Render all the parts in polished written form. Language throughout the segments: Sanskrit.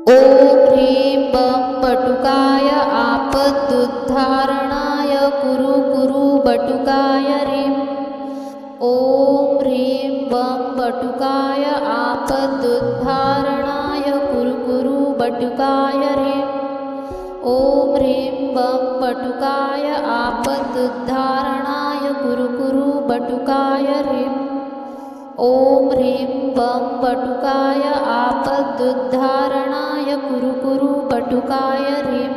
ॐ ह्रीं बं बटुकाय आपदुद्धारणाय कुरु बटुकाय ह्रीं। ॐ ह्रीं बं बटुकाय आपदुद्धारणाय कुरु बटुकाय ह्रीं। ॐ ह्रीं बं बटुकाय आपदुद्धारणाय कुरु बटुकाय ह्रीं। ॐ ह्रीं बं बटुकाय आपदुद्धारणाय कुरु बटुकाय ह्रीं।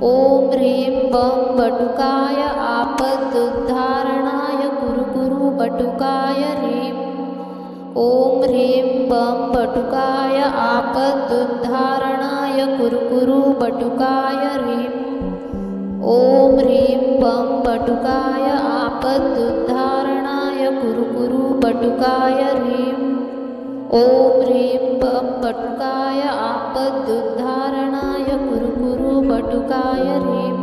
ॐ ह्रीं बं बटुकाय आपदुद्धारणाय कुरु बटुकाय ह्रीं। ॐ ह्रीं बं बटुकाय आपदुद्धारणाय कुरु बटुकाय ह्रीं। ॐ ह्रीं बं बटुकाय आपदुद्धारणाय कुरु बटुकाय ह्रीं। ॐ ह्रीं बं बटुकाय आपदुद्धारणाय कुरु बटुकाय ह्रीं।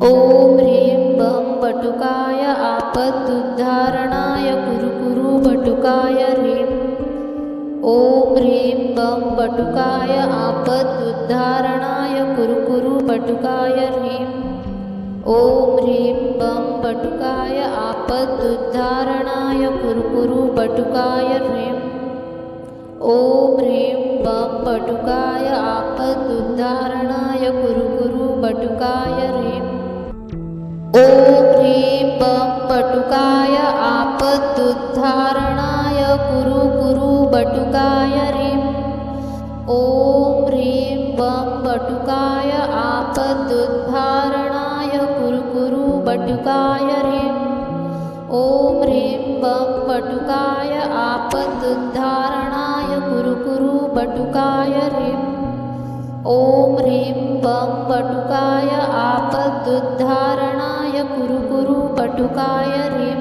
ॐ ह्रीं बं बटुकाय आपदुद्धारणाय कुरु बटुकाय ह्रीं। ॐ ह्रीं बं बटुकाय आपदुद्धारणाय कुरु बटुकाय ह्रीं। ॐ ह्रीं बं बटुकाय आपदुद्धारणाय कुरु बटुकाय ह्रीं। ॐ ह्रीं बं बटुकाय आपदुद्धारणाय कुरु बटुकाय ह्रीं। ॐ ह्रीं बं बटुकाय आपदुद्धारणाय कुरु बटुकाय ह्रीं। ॐ ह्रीं बं बटुकाय आपदुद्धारणाय कुरु बटुकाय ह्रीं। ॐ ह्रीं बं बटुकाय आपदुद्धारणाय कुरु बटुकाय ह्रीं।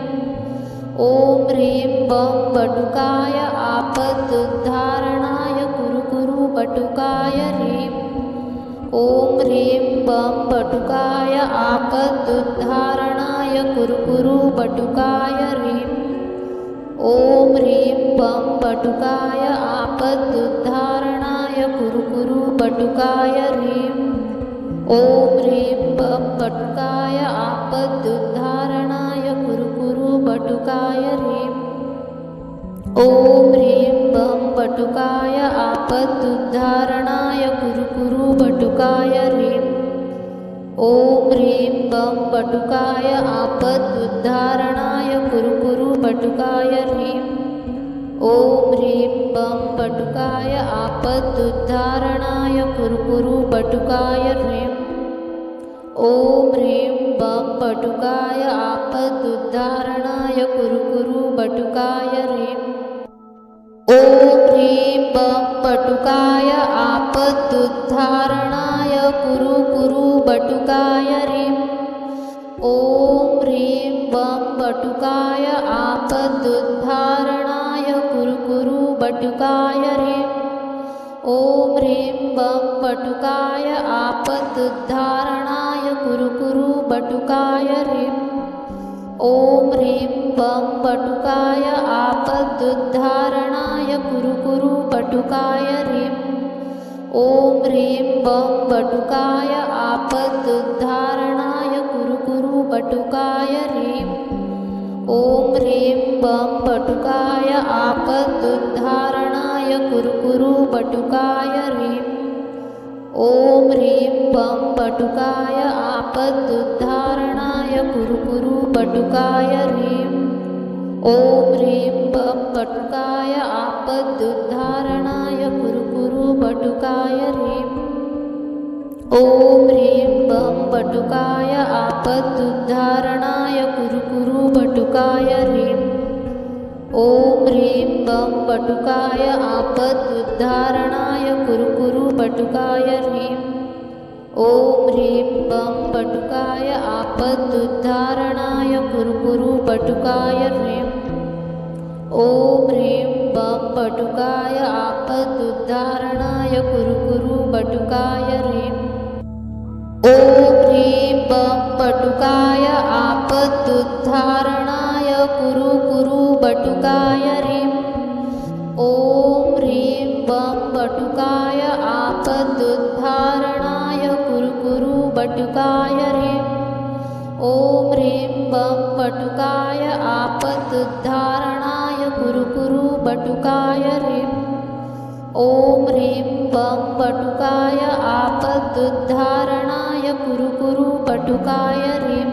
ॐ ह्रीं बं बटुकाय आपदुद्धारणाय कुरु बटुकाय ह्रीं। ॐ ह्रीं बं बटुकाय आपदुद्धारणाय कुरु बटुकाय ह्रीं। ॐ ह्रीं बं बटुकाय आपदुद्धारणाय कुरु बटुकाय ह्रीं। ॐ ह्रीं बं बटुकाय आपदुद्धारणाय कुरु बटुकाय ह्रीं। ॐ ह्रीं बं बटुकाय आपदुद्धारणाय कुरु बटुकाय ह्रीं। ॐ ह्रीं बं बटुकाय आपदुद्धारणाय कुरु बटुकाय ह्रीं। ॐ ह्रीं बं बटुकाय आपदुद्धारणाय कुरु बटुकाय ह्रीं। ॐ ह्रीं बं बटुकाय आपदुद्धारणाय कुरु बटुकाय ह्रीं। ॐ ह्रीं बं बटुकाय आपदुद्धारणाय कुरु बटुकाय ह्रीं। ॐ ह्रीं बं बटुकाय आपदुद्धारणाय कुरु बटुकाय ह्रीं। ॐ ह्रीं बं बटुकाय आपदुद्धारणाय कुरु बटुकाय ह्रीं। ॐ ह्रीं बं बटुकाय आपदुद्धारणाय कुरु बटुकाय ह्रीं। ॐ ह्रीं बं बटुकाय आपदुद्धारणाय कुरु बटुकाय ह्रीं। ॐ ह्रीं बं बटुकाय आपदुद्धारणाय कुरु बटुकाय ह्रीं। ॐ ह्रीं बं बटुकाय आपदुद्धारणाय कुरु बटुकाय ह्रीं। ॐ ह्रीं बं बटुकाय आपदुद्धारणाय कुरु बटुकाय ह्रीं। ॐ ह्रीं बं बटुकाय आपदुद्धारणाय कुरु बटुकाय ह्रीं। ॐ ह्रीं बं बटुकाय आपदुद्धारणाय कुरु बटुकाय ह्रीं। ॐ ह्रीं बं बटुकाय आपदुद्धारणाय कुरु बटुकाय ह्रीं। ॐ ह्रीं बं बटुकाय आपदुद्धारणाय कुरु बटुकाय ह्रीं। ॐ ह्रीं बं बटुकाय आपदुद्धारणाय कुरु बटुकाय ह्रीं। ॐ ह्रीं बं बटुकाय आपदुद्धारणाय कुरु बटुकाय ह्रीं। ॐ ह्रीं बं बटुकाय आपदुद्धारणाय कुरु बटुकाय ह्रीं। ॐ ह्रीं बं बटुकाय आपदुद्धारणाय कुरु बटुकाय ह्रीं। ॐ ह्रीं बं बटुकाय आपदुद्धारणाय कुरु बटुकाय ह्रीं।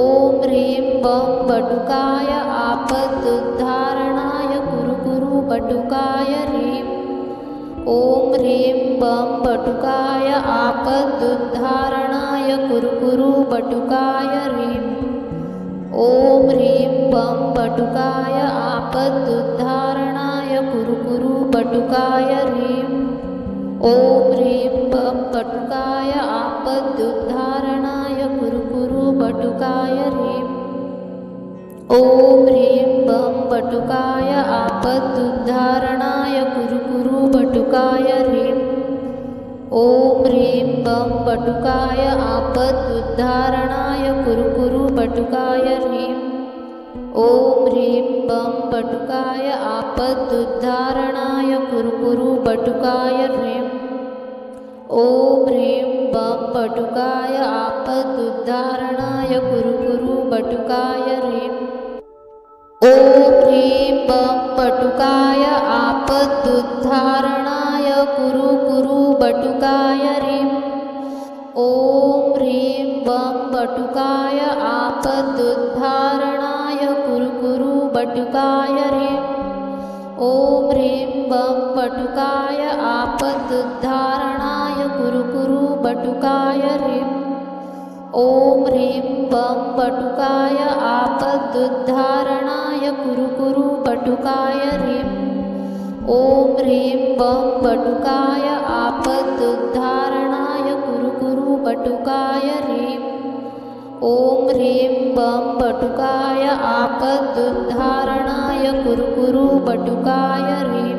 ॐ ह्रीं बं बटुकाय आपदुद्धारणाय कुरु बटुकाय ह्रीं। ॐ ह्रीं बं बटुकाय आपदुद्धारणाय कुरु बटुकाय ह्रीं। ॐ ह्रीं बं बटुकाय आपदुद्धारणाय कुरु बटुकाय ह्रीं। ॐ ह्रीं बं बटुकाय आपदुद्धारणाय कुरु बटुकाय ह्रीं। ॐ ह्रीं बं बटुकाय आपदुद्धारणाय कुरु बटुकाय ह्रीं। ॐ ह्रीं बं बटुकाय आपदुद्धारणाय कुरु बटुकाय ह्रीं। ॐ ह्रीं बं बटुकाय आपदुद्धारणाय कुरु बटुकाय ह्रीं। ॐ ह्रीं बं बटुकाय आपदुद्धारणाय कुरु बटुकाय ह्रीं। ॐ ह्रीं बं बटुकाय आपदुद्धारणाय कुरु बटुकाय ह्रीं। ॐ ह्रीं बं बटुकाय आपदुद्धारणाय कुरु बटुकाय ह्रीं। ॐ ह्रीं बं बटुकाय आपदुद्धारणाय कुरु बटुकाय ह्रीं। ॐ ह्रीं बं बटुकाय आपदुद्धारणाय कुरु बटुकाय ह्रीं। ॐ ह्रीं बं बटुकाय आपदुद्धारणाय कुरु बटुकाय ह्रीं। ॐ ह्रीं बं बटुकाय आपदुद्धारणाय कुरु बटुकाय ह्रीं।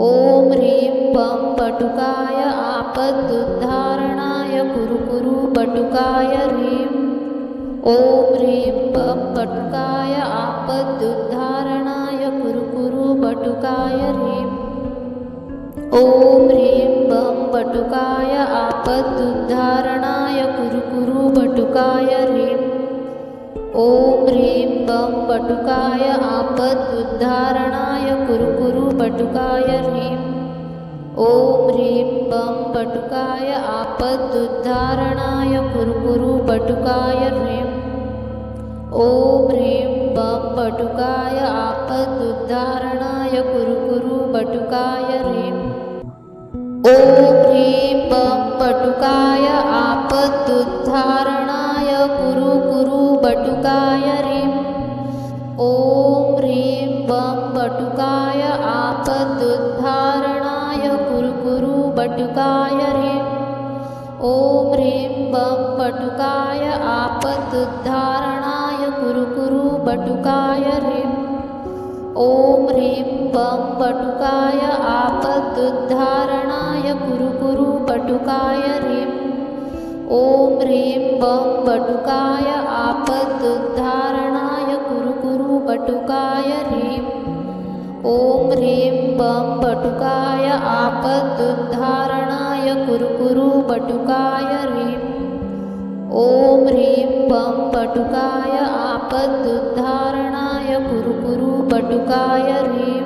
ॐ ह्रीं बं बटुकाय आपदुद्धारणाय कुरु बटुकाय ह्रीं। ॐ ह्रीं बं बटुकाय आपदुद्धारणाय कुरु बटुकाय ह्रीं। ॐ ह्रीं बं बटुकाय आपदुद्धारणाय कुरु बटुकाय ह्रीं। ॐ ह्रीं बं बटुकाय आपदुद्धारणाय कुरु बटुकाय ह्रीं। ॐ ह्रीं बं बटुकाय आपदुद्धारणाय कुरु बटुकाय ह्रीं। ॐ ह्रीं बं बटुकाय आपदुद्धारणाय कुरु बटुकाय ह्रीं। ॐ ह्रीं बं बटुकाय आपदुद्धारणाय कुरु बटुकाय ह्रीं। ॐ ह्रीं बं बटुकाय आपदुद्धारणाय कुरु बटुकाय ह्रीं। ॐ ह्रीं बं बटुकाय आपदुद्धारणाय कुरु बटुकाय ह्रीं। ॐ ह्रीं बं बटुकाय आपदुद्धारणाय कुरु बटुकाय ह्रीं। ॐ ह्रीं बं बटुकाय आपदुद्धारणाय कुरु बटुकाय ह्रीं। ॐ ह्रीं बं बटुकाय आपदुद्धारणाय कुरु बटुकाय ह्रीं।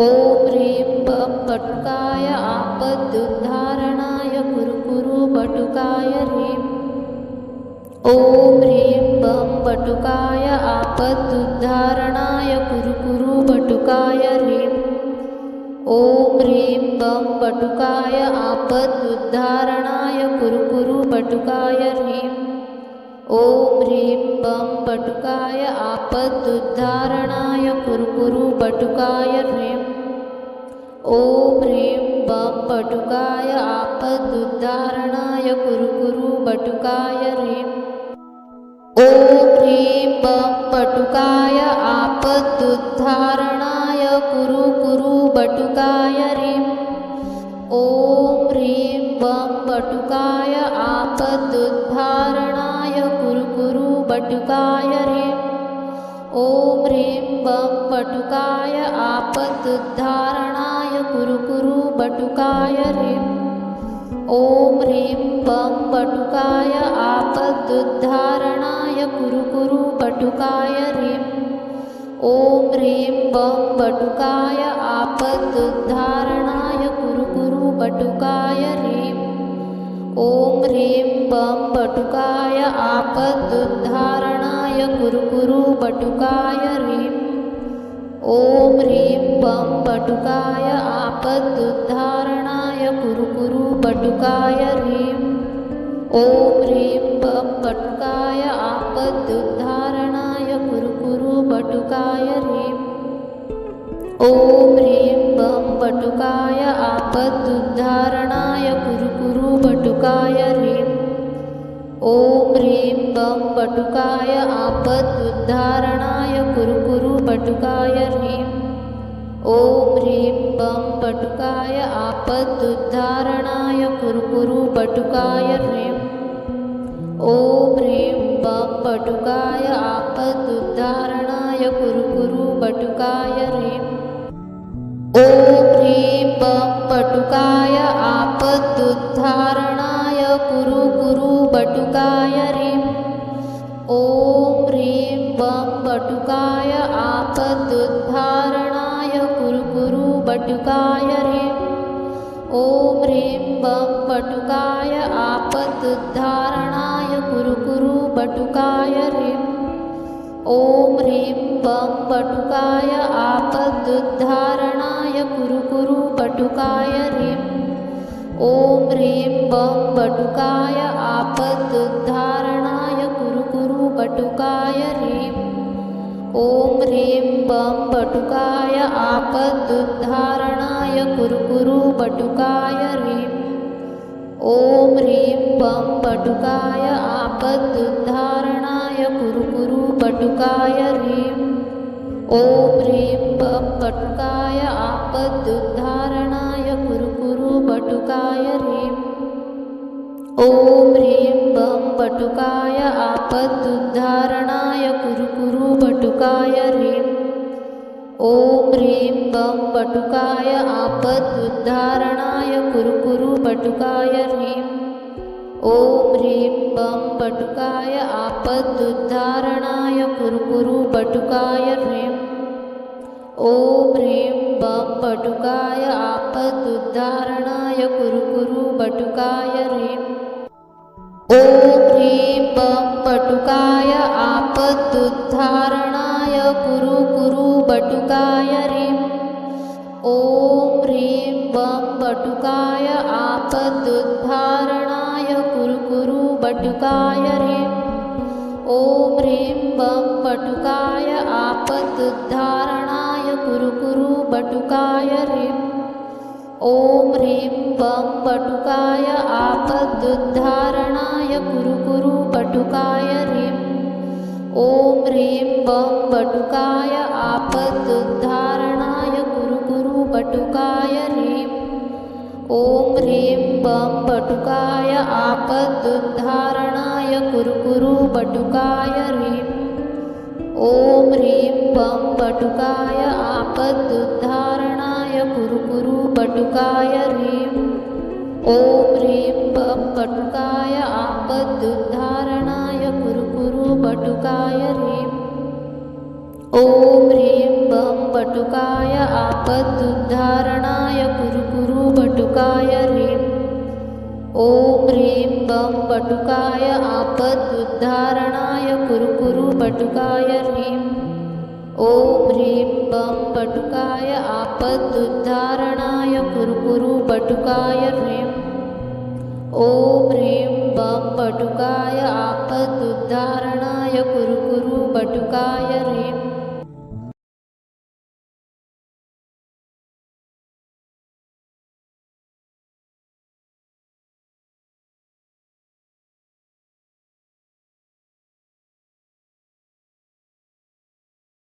ॐ ह्रीं बं बटुकाय आपदुद्धारणाय कुरु बटुकाय ह्रीं। ॐ ह्रीं बं बटुकाय आपदुद्धारणाय कुरु बटुकाय ह्रीं। ॐ ह्रीं बं बटुकाय आपदुद्धारणाय कुरु बटुकाय ह्रीं। ॐ ह्रीं बं बटुकाय आपदुद्धारणाय कुरु बटुकाय ह्रीं। ॐ ह्रीं बं बटुकाय आपदुद्धारणाय कुरु बटुकाय ह्रीं। ॐ ह्रीं बं बटुकाय आपदुद्धारणाय कुरु बटुकाय ह्रीं। ॐ ह्रीं बं बटुकाय आपदुद्धारणाय कुरु बटुकाय ह्रीं। ॐ ह्रीं बं बटुकाय आपदुद्धारणाय कुरु बटुकाय ह्रीं। ॐ ह्रीं बं बटुकाय आपदुद्धारणाय कुरु कुरु बटुकाय ह्रीं। ॐ ह्रीं बं बटुकाय आपदुद्धारणाय कुरु कुरु बटुकाय ह्रीं। ॐ ह्रीं बं बटुकाय आपदुद्धारणाय कुरु कुरु बटुकाय ह्रीं। ॐ ह्रीं बं बटुकाय आपदुद्धारणाय कुरु कुरु बटुकाय ह्रीं। ॐ ह्रीं बं बटुकाय आपदुद्धारणाय कुरु कुरु बटुकाय ह्रीं। ॐ ह्रीं बं बटुकाय आपदुद्धारणाय कुरु कुरु बटुकाय ह्रीं। ॐ ह्रीं बं बटुकाय आपदुद्धारणाय कुरु कुरु बटुकाय ह्रीं। ॐ ह्रीं बं बटुकाय आपदुद्धारणाय कुरु कुरु बटुकाय ह्रीं। ॐ ह्रीं बं बटुकाय आपदुद्धारणाय कुरु कुरु बटुकाय ह्रीं। ॐ ह्रीं बं बटुकाय आपदुद्धारणाय कुरु कुरु बटुकाय ह्रीं। ॐ ह्रीं बं बटुकाय आपदुद्धारणाय कुरु कुरु बटुकाय ह्रीं। ॐ ह्रीं बं बटुकाय आपदुद्धारणाय कुरु कुरु बटुकाय ह्रीं। ॐ ह्रीं बं बटुकाय आपदुद्धारणाय कुरु कुरु बटुकाय ह्रीं। ॐ ह्रीं बं बटुकाय आपदुद्धारणाय कुरु कुरु बटुकाय ह्रीं। ॐ ह्रीं बं बटुकाय आपदुद्धारणाय कुरु कुरु बटुकाय ह्रीं। ॐ ह्रीं बं बटुकाय आपदुद्धारणाय कुरु कुरु बटुकाय ह्रीं। ॐ ह्रीं बं बटुकाय आपदुद्धारणाय कुरु कुरु बटुकाय ह्रीं। ॐ ह्रीं बं बटुकाय आपदुद्धारणाय कुरु कुरु बटुकाय ह्रीं। ॐ ह्रीं बं बटुकाय आपदुद्धारणाय कुरु कुरु बटुकाय ह्रीं। ॐ ह्रीं बं बटुकाय आपदुद्धारणाय कुरु कुरु बटुकाय ह्रीं। ॐ ह्रीं बं बटुकाय आपदुद्धारणाय कुरु कुरु बटुकाय ह्रीं। ॐ ह्रीं बं बटुकाय आपदुद्धारणाय कुरु कुरु बटुकाय ह्रीं। ॐ ह्रीं बं बटुकाय आपदुद्धारणाय कुरु कुरु बटुकाय ह्रीं। ॐ ह्रीं बं बटुकाय आपदुद्धारणाय कुरु कुरु बटुकाय ह्रीं। ॐ ह्रीं बं बटुकाय आपदुद्धारणाय कुरु कुरु बटुकाय ह्रीं। ॐ ह्रीं बं बटुकाय आपदुद्धारणाय कुरु कुरु बटुकाय ह्रीं। ॐ ह्रीं बं बटुकाय आपदुद्धारणाय कुरु कुरु बटुकाय ह्रीं। ॐ ह्रीं बं बटुकाय आपदुद्धारणाय कुरु कुरु बटुकाय ह्रीं। ॐ ह्रीं बं बटुकाय आपदुद्धारणाय कुरु कुरु बटुकाय ह्रीं। ॐ ह्रीं बं बटुकाय आपदुद्धारणाय कुरु कुरु बटुकाय ह्रीं। ॐ ह्रीं बं बटुकाय आपदुद्धारणाय कुरु कुरु बटुकाय ह्रीं। ॐ ह्रीं बं बटुकाय आपदुद्धारणाय कुरु कुरु बटुकाय ह्रीं। ॐ ह्रीं बं बटुकाय आपदुद्धारणाय कुरु कुरु बटुकाय ह्रीं। ॐ ह्रीं बं बटुकाय आपदुद्धारणाय कुरु कुरु बटुकाय ह्रीं।